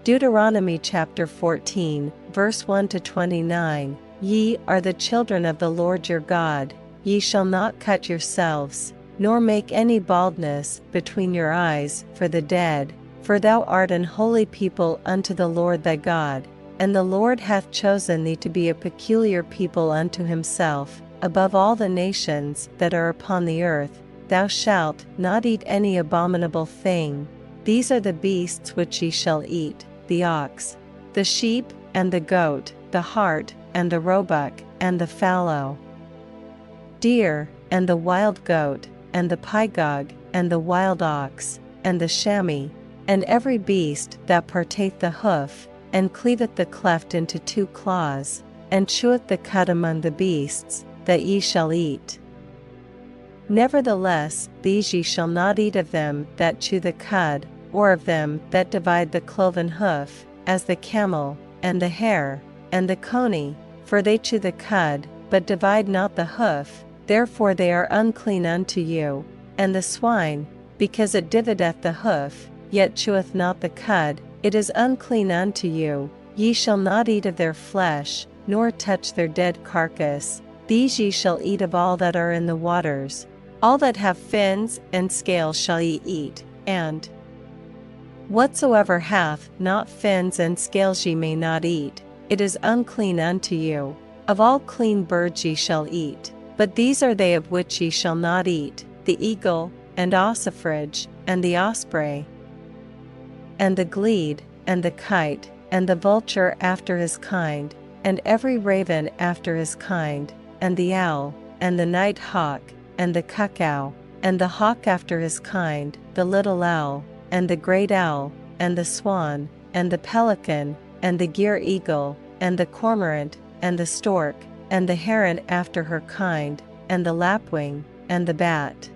Deuteronomy chapter 14, verse 1-29, Ye are the children of the Lord your God, ye shall not cut yourselves, nor make any baldness between your eyes for the dead, for thou art an holy people unto the Lord thy God, and the Lord hath chosen thee to be a peculiar people unto himself, above all the nations that are upon the earth. Thou shalt not eat any abominable thing. These are the beasts which ye shall eat, the ox, the sheep, and the goat, the hart, and the roebuck, and the fallow, deer, and the wild goat, and the pygarg, and the wild ox, and the chamois, and every beast that parteth the hoof, and cleaveth the cleft into two claws, and cheweth the cud among the beasts, that ye shall eat. Nevertheless, these ye shall not eat of them that chew the cud, or of them that divide the cloven hoof, as the camel, and the hare, and the coney, for they chew the cud, but divide not the hoof, therefore they are unclean unto you, and the swine, because it divideth the hoof, yet cheweth not the cud, it is unclean unto you, ye shall not eat of their flesh, nor touch their dead carcass. These ye shall eat of all that are in the waters, all that have fins and scales shall ye eat, and whatsoever hath not fins and scales ye may not eat, it is unclean unto you. Of all clean birds ye shall eat, but these are they of which ye shall not eat, the eagle, and ossifrage, and the osprey, and the glede, and the kite, and the vulture after his kind, and every raven after his kind, and the owl, and the night hawk, and the cuckoo, and the hawk after his kind, the little owl, and the great owl, and the swan, and the pelican, and the gier eagle, and the cormorant, and the stork, and the heron after her kind, and the lapwing, and the bat.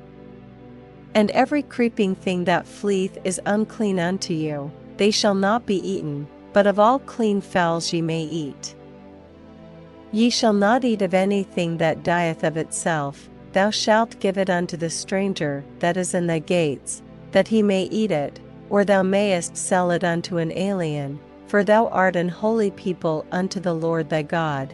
And every creeping thing that fleeth is unclean unto you, they shall not be eaten, but of all clean fowls ye may eat. Ye shall not eat of anything that dieth of itself, thou shalt give it unto the stranger that is in thy gates, that he may eat it, or thou mayest sell it unto an alien, for thou art an holy people unto the Lord thy God.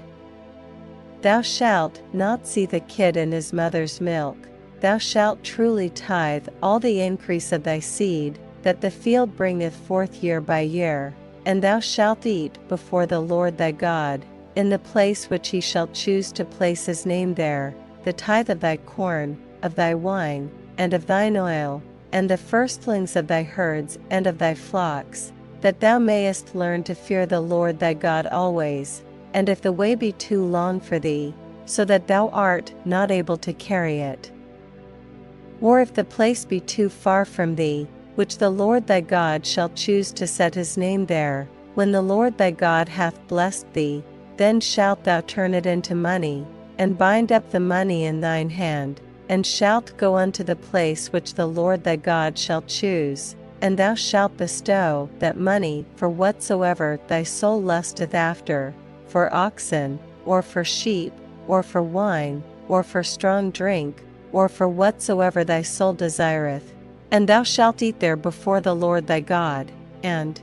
Thou shalt not see the kid in his mother's milk, thou shalt truly tithe all the increase of thy seed, that the field bringeth forth year by year, and thou shalt eat before the Lord thy God, in the place which he shall choose to place his name there, the tithe of thy corn, of thy wine, and of thine oil, and the firstlings of thy herds and of thy flocks, that thou mayest learn to fear the Lord thy God always, and if the way be too long for thee, so that thou art not able to carry it, or if the place be too far from thee, which the Lord thy God shall choose to set his name there, when the Lord thy God hath blessed thee, then shalt thou turn it into money, and bind up the money in thine hand, and shalt go unto the place which the Lord thy God shall choose, and thou shalt bestow that money for whatsoever thy soul lusteth after, for oxen, or for sheep, or for wine, or for strong drink, or for whatsoever thy soul desireth, and thou shalt eat there before the Lord thy God, and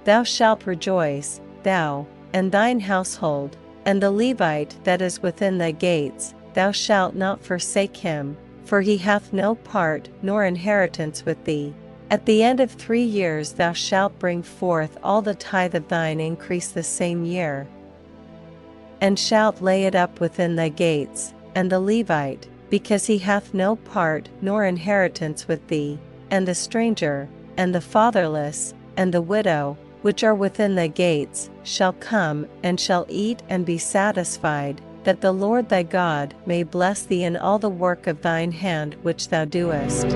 thou shalt rejoice, thou, and thine household, and the Levite that is within thy gates, thou shalt not forsake him, for he hath no part nor inheritance with thee. At the end of 3 years thou shalt bring forth all the tithe of thine increase the same year, and shalt lay it up within thy gates, and the Levite, because he hath no part nor inheritance with thee, and the stranger, and the fatherless, and the widow, which are within thy gates, shall come and shall eat and be satisfied, that the Lord thy God may bless thee in all the work of thine hand which thou doest.